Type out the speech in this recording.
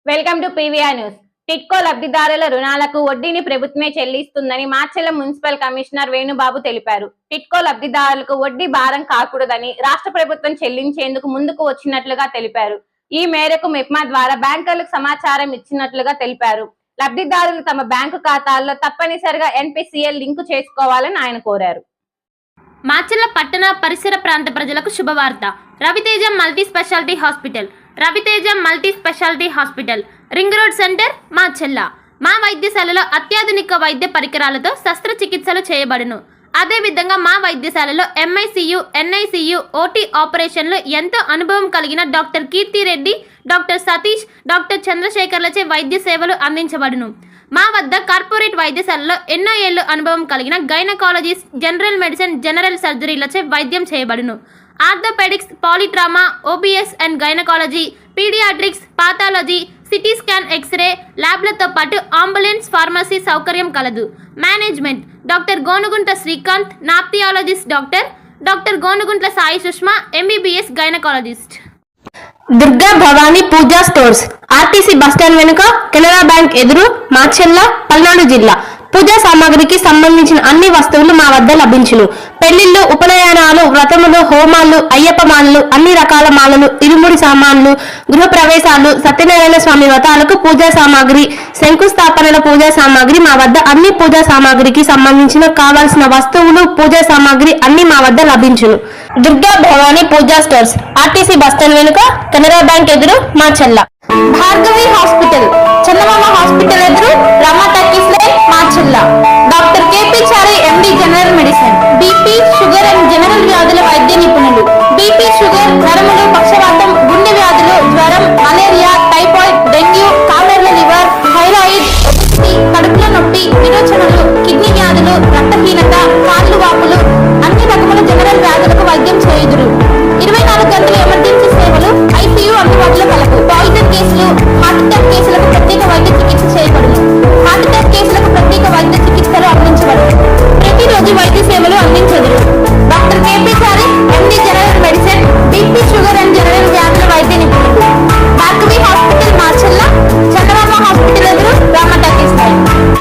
Welcome to PVR news. TIDCO లబ్ధిదారుల రుణాలకు వడ్డీని ప్రభుత్వమే చెల్లిస్తుందని మాచెల్ల మున్సిపల్ కమిషనర్ వేణుబాబు తెలిపారు. టిట్కో లబ్ధిదారులకు వడ్డీ భారం కాకూడదని రాష్ట్ర ప్రభుత్వం చెల్లించేందుకు ముందుకు వచ్చినట్లుగా తెలిపారు. ఈ మేరకు మెప్మా ద్వారా బ్యాంకర్లకు సమాచారం ఇచ్చినట్లుగా తెలిపారు. లబ్ధిదారులు తమ బ్యాంకు ఖాతాల్లో తప్పనిసరిగా ఎన్పిసిఎల్ లింకు చేసుకోవాలని ఆయన కోరారు. మాచెల్ల పట్టణ పరిసర ప్రాంత ప్రజలకు శుభవార్త. Raviteja multi specialty hospital ring road centre Macherla. మా వైద్యశాలలో అత్యాధునిక వైద్య పరికరాలతో శస్త్రచికిత్సలు చేయబడును. అదేవిధంగా మా వైద్యశాలలో ఎంఐసియు, ఎన్ఐసియు, ఓటీ ఆపరేషన్లు ఎంతో అనుభవం కలిగిన doctor Keerthi Reddy, doctor Satish, doctor చంద్రశేఖర్లచే వైద్య సేవలు అందించబడును. మా వద్ద కార్పొరేట్ వైద్యశాలలో ఎన్నో ఏళ్లు అనుభవం కలిగిన గైనకాలజిస్ట్, జనరల్ మెడిసిన్, జనరల్ సర్జరీలచే వైద్యం చేయబడును. Orthopaedics, polytrauma, OBS and gynaecology, paediatrics, pathology, CT scan, X-ray ల్యాబ్లతో పాటు అంబులెన్స్, ఫార్మసీ సౌకర్యం కలదు. Management doctor Gonuguntla Srikanth, nephrologist doctor Gonuguntla Sai Sushma, MBBS gynaecologist. Durga Bhavani puja stores, RTC bus stand వెనుక, కెనరా బ్యాంక్ ఎదురు, మాచెల్ల, పల్నాడు జిల్లా. పూజా సామాగ్రికి సంబంధించిన అన్ని వస్తువులు మా వద్ద లభించును. పెళ్లిళ్లు, ఉపనయనాలు, వ్రతములు, హోమాలు, అయ్యప్ప మాలలు, అన్ని రకాల మాలలు, ఇరుముడి సామాన్లు, గృహ ప్రవేశాలు, సత్యనారాయణ స్వామి వ్రతాలకు పూజా సామాగ్రి, శంకుస్థాపనల పూజా సామాగ్రి మా వద్ద అన్ని పూజా సామాగ్రికి సంబంధించిన కావాల్సిన వస్తువులు, పూజా సామాగ్రి అన్ని మా వద్ద లభించును. Durga Bhavani puja stores, RTC bus stand వెనుక, కెనరా బ్యాంక్ ఎదురు, మాచెల్ల. భార్గవి హాస్పిటల్, చందమామ హాస్పిటల్ ఎదురు, Rama talkies line, Macherla. Doctor KP Chari, MD general medicine, BP, sugar and general వ్యాధుల వైద్య నిపుణులు. బీపీ, షుగర్, నరములు, పక్షవాతం, గుండె వ్యాధులు, జ్వరం, మలేరియా,